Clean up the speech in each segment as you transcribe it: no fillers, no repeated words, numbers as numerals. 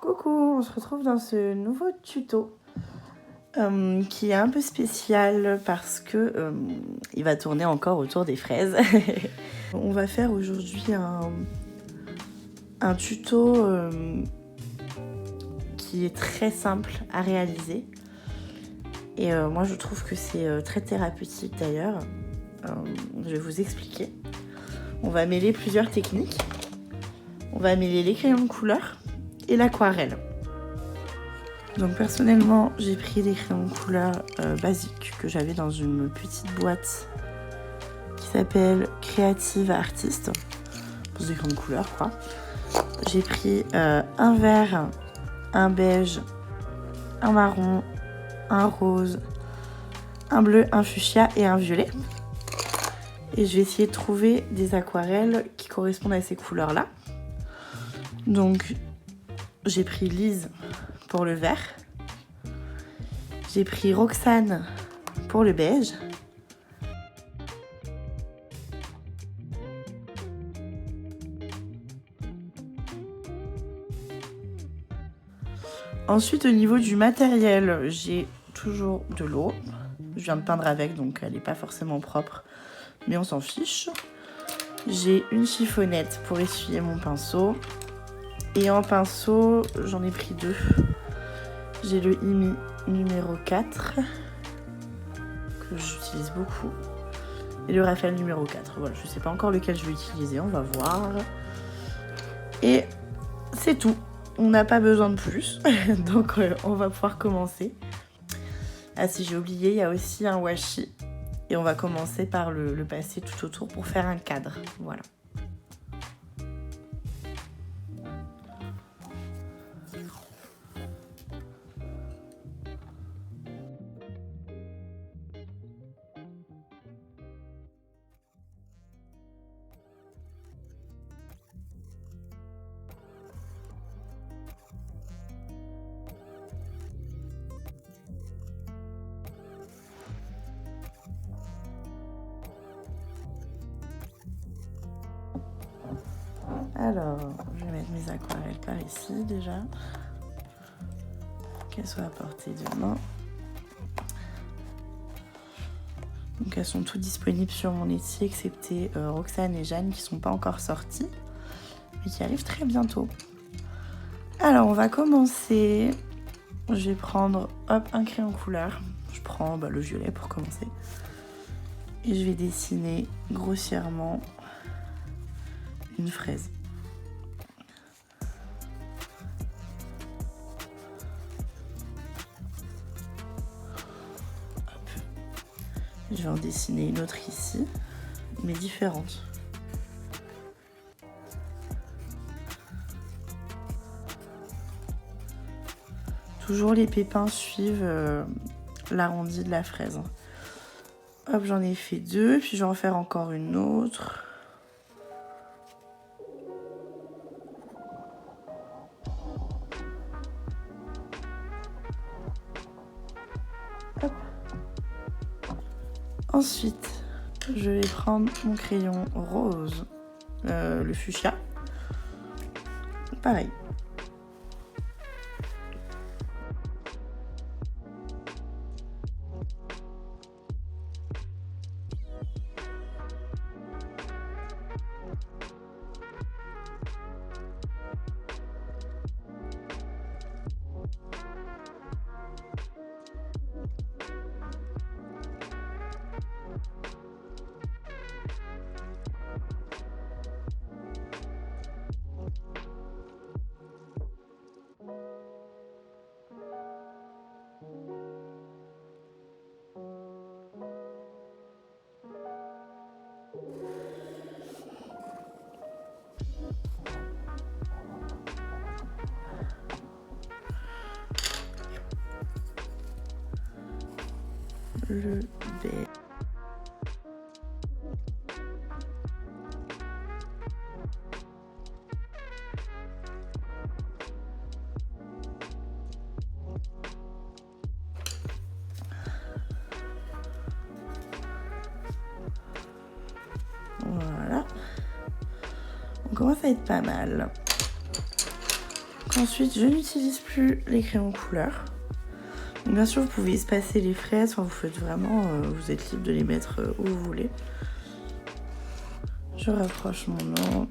Coucou, on se retrouve dans ce nouveau tuto qui est un peu spécial parce que il va tourner encore autour des fraises. On va faire aujourd'hui un tuto qui est très simple à réaliser et moi je trouve que c'est très thérapeutique d'ailleurs. Je vais vous expliquer. On va mêler plusieurs techniques. On va mêler les crayons de couleur et l'aquarelle. Donc personnellement, j'ai pris des crayons de couleur basiques que j'avais dans une petite boîte qui s'appelle Creative Artist. C'est des crayons de couleur quoi. J'ai pris un vert, un beige, un marron, un rose, un bleu, un fuchsia et un violet. Et je vais essayer de trouver des aquarelles qui correspondent à ces couleurs-là. Donc j'ai pris Lise pour le vert. J'ai pris Roxane pour le beige. Ensuite, au niveau du matériel, j'ai toujours de l'eau. Je viens de peindre avec, donc elle n'est pas forcément propre, mais on s'en fiche. J'ai une chiffonnette pour essuyer mon pinceau. Et en pinceau, j'en ai pris deux. J'ai le IMI numéro 4, que j'utilise beaucoup. Et le Raphaël numéro 4. Voilà, je ne sais pas encore lequel je vais utiliser, on va voir. Et c'est tout. On n'a pas besoin de plus, donc on va pouvoir commencer. Ah si, j'ai oublié, il y a aussi un washi. Et on va commencer par le passer tout autour pour faire un cadre. Voilà. Alors, je vais mettre mes aquarelles par ici déjà, qu'elles soient à portée de main. Donc elles sont toutes disponibles sur mon Etsy, excepté Roxane et Jeanne qui ne sont pas encore sorties, mais qui arrivent très bientôt. Alors on va commencer. Je vais prendre un crayon couleur. Je prends le violet pour commencer. Et je vais dessiner grossièrement une fraise. Je vais en dessiner une autre ici, mais différente. Toujours les pépins suivent l'arrondi de la fraise. Hop, j'en ai fait deux, puis je vais en faire encore une autre. Hop. Ensuite, je vais prendre mon crayon rose, le fuchsia. Pareil. Le beige. Voilà. On commence à être pas mal. Ensuite, je n'utilise plus les crayons couleur. Donc, bien sûr, vous pouvez espacer les fraises. Enfin, vous faites vraiment... vous êtes libre de les mettre où vous voulez. Je rapproche mon nom.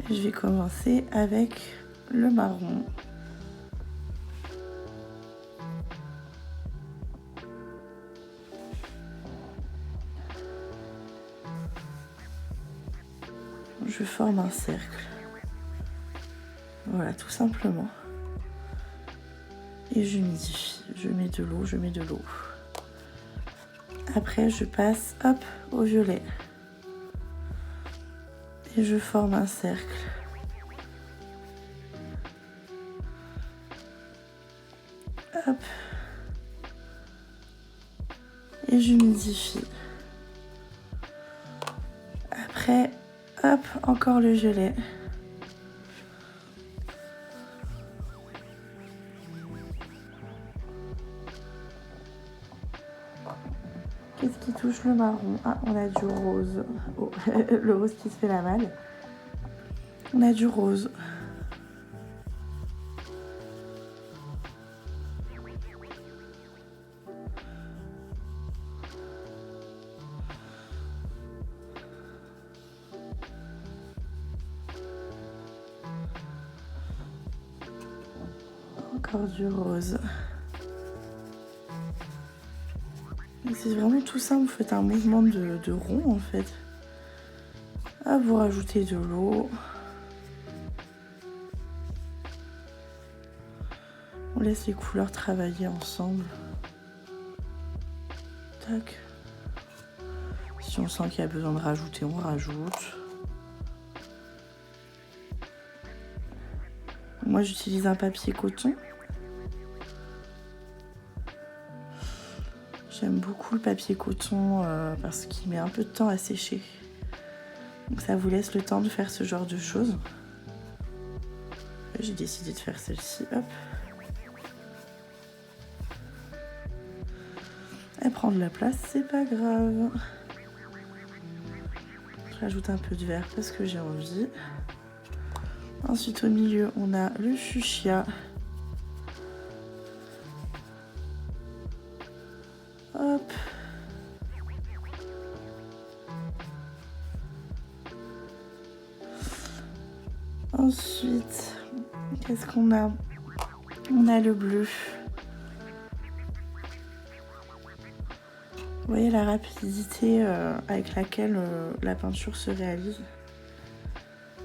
Et je vais commencer avec le marron. Je forme un cercle. Voilà, tout simplement. Et j'humidifie. Je mets de l'eau, je mets de l'eau. Après, je passe, hop, au violet. Et je forme un cercle. Hop. Et j'humidifie. Après, hop, encore le violet. Qu'est-ce qui touche le marron? Ah, on a du rose. Oh, le rose qui se fait la malle. On a du rose. Encore du rose. C'est vraiment tout simple, vous faites un mouvement de rond en fait. Ah, vous rajoutez de l'eau. On laisse les couleurs travailler ensemble. Tac. Si on sent qu'il y a besoin de rajouter, on rajoute. Moi, j'utilise un papier coton. J'aime beaucoup le papier coton parce qu'il met un peu de temps à sécher. Donc ça vous laisse le temps de faire ce genre de choses. J'ai décidé de faire celle-ci. Hop. Elle prend de la place, c'est pas grave. Je rajoute un peu de vert parce que j'ai envie. Ensuite au milieu, on a le fuchsia. Hop. Ensuite, qu'est-ce qu'on a? On a le bleu. Vous voyez la rapidité avec laquelle la peinture se réalise?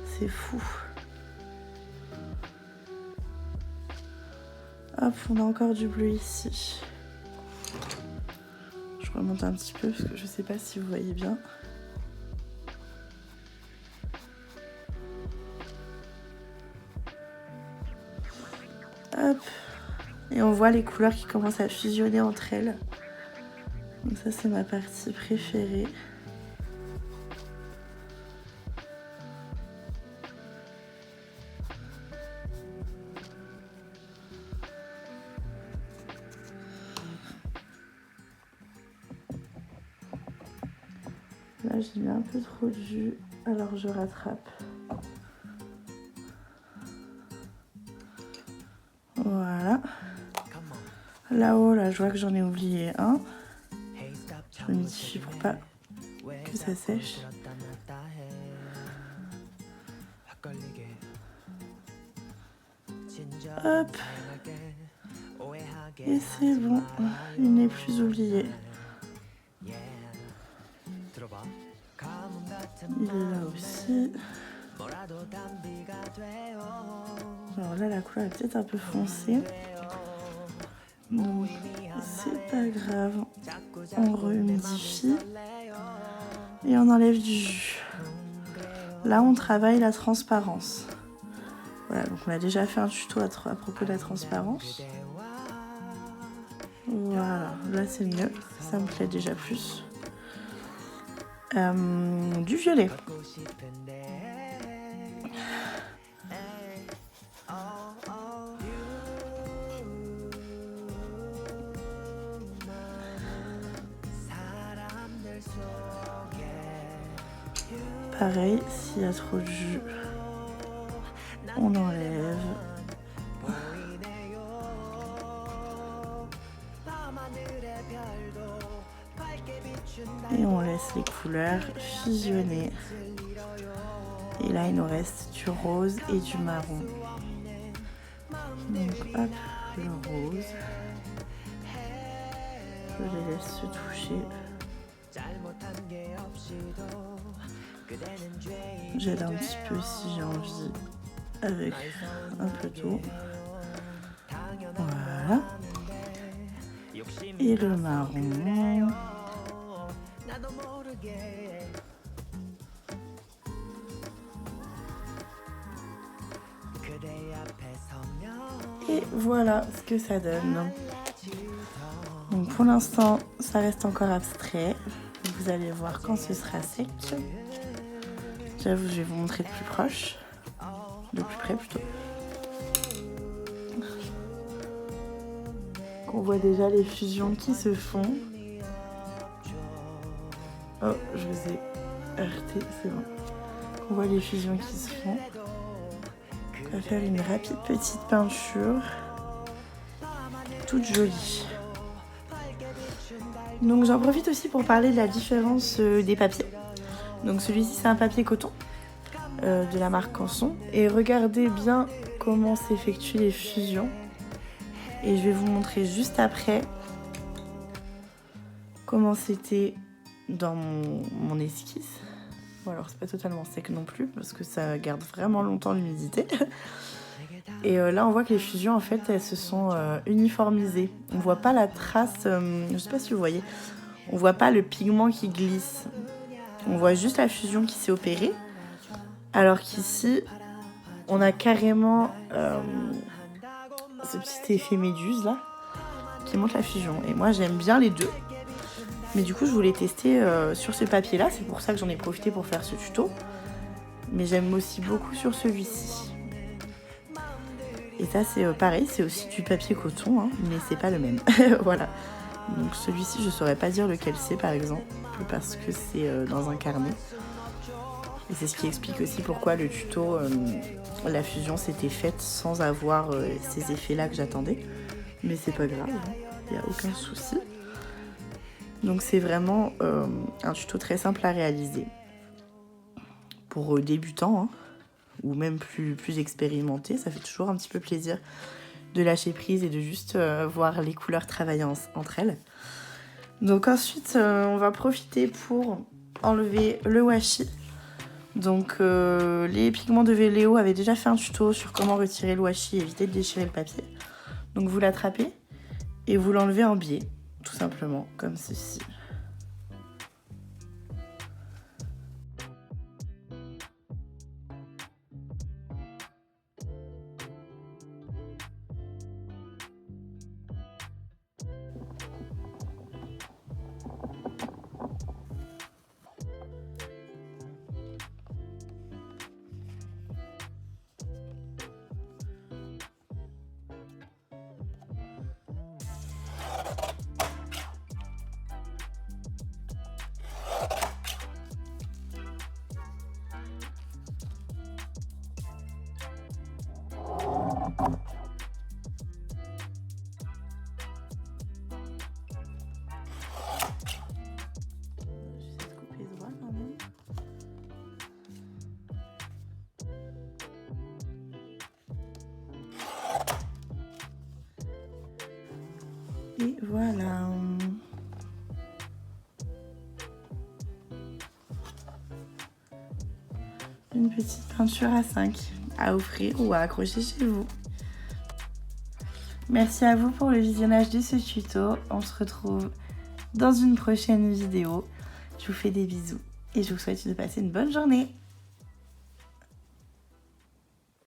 C'est fou. Hop, on a encore du bleu ici. Je remonte un petit peu parce que je ne sais pas si vous voyez bien. Hop. Et on voit les couleurs qui commencent à fusionner entre elles. Donc ça, c'est ma partie préférée. Là, j'ai mis un peu trop de jus, alors je rattrape. Voilà. Là-haut, là, je vois que j'en ai oublié un. Je humidifie pour pas que ça sèche. Hop. Et c'est bon, il n'est plus oublié. Il est là aussi. Alors là, la couleur est peut-être un peu foncée. Donc, c'est pas grave. On rehumidifie. Et on enlève du jus. Là, on travaille la transparence. Voilà, donc on a déjà fait un tuto à propos de la transparence. Voilà, là c'est mieux. Ça me plaît déjà plus. Du violet. pareil, s'il y a trop de jus, on enlève. Et on laisse les couleurs fusionner. Et là, il nous reste du rose et du marron. Donc, hop, le rose. Je les laisse se toucher. J'aide un petit peu si j'ai envie avec un peu d'eau. Voilà. Et le marron. Et voilà ce que ça donne. Donc pour l'instant, ça reste encore abstrait. Vous allez voir quand ce sera sec. J'avoue, je vais vous montrer de plus proche. De plus près plutôt. On voit déjà les fusions qui se font. Oh, je vous ai heurté, c'est bon. On voit les fusions qui se font. On va faire une rapide petite peinture. Toute jolie. Donc j'en profite aussi pour parler de la différence des papiers. Donc celui-ci c'est un papier coton de la marque Canson. Et regardez bien comment s'effectuent les fusions. Et je vais vous montrer juste après comment c'était dans mon esquisse. Bon alors c'est pas totalement sec non plus parce que ça garde vraiment longtemps l'humidité. Et là on voit que les fusions en fait elles se sont uniformisées. On voit pas la trace, je sais pas si vous voyez, on voit pas le pigment qui glisse. On voit juste la fusion qui s'est opérée. Alors qu'ici on a carrément ce petit effet méduse là qui montre la fusion. Et moi j'aime bien les deux. Mais du coup je voulais tester sur ce papier là, c'est pour ça que j'en ai profité pour faire ce tuto. Mais j'aime aussi beaucoup sur celui-ci. Et ça c'est pareil, c'est aussi du papier coton, hein, mais c'est pas le même. Voilà. Donc celui-ci je saurais pas dire lequel c'est par exemple, parce que c'est dans un carnet. Et c'est ce qui explique aussi pourquoi le tuto, la fusion s'était faite sans avoir ces effets là que j'attendais. Mais c'est pas grave, il n'y a aucun souci. Donc c'est vraiment un tuto très simple à réaliser. Pour débutants, hein, ou même plus expérimentés, ça fait toujours un petit peu plaisir de lâcher prise et de juste voir les couleurs travailler entre elles. Donc ensuite, on va profiter pour enlever le washi. Donc les pigments de Véléo avaient déjà fait un tuto sur comment retirer le washi et éviter de déchirer le papier. Donc vous l'attrapez et vous l'enlevez en biais, tout simplement, comme ceci. Et voilà. Une petite peinture à 5 à offrir ou à accrocher chez vous. Merci à vous pour le visionnage de ce tuto. On se retrouve dans une prochaine vidéo. Je vous fais des bisous et je vous souhaite de passer une bonne journée.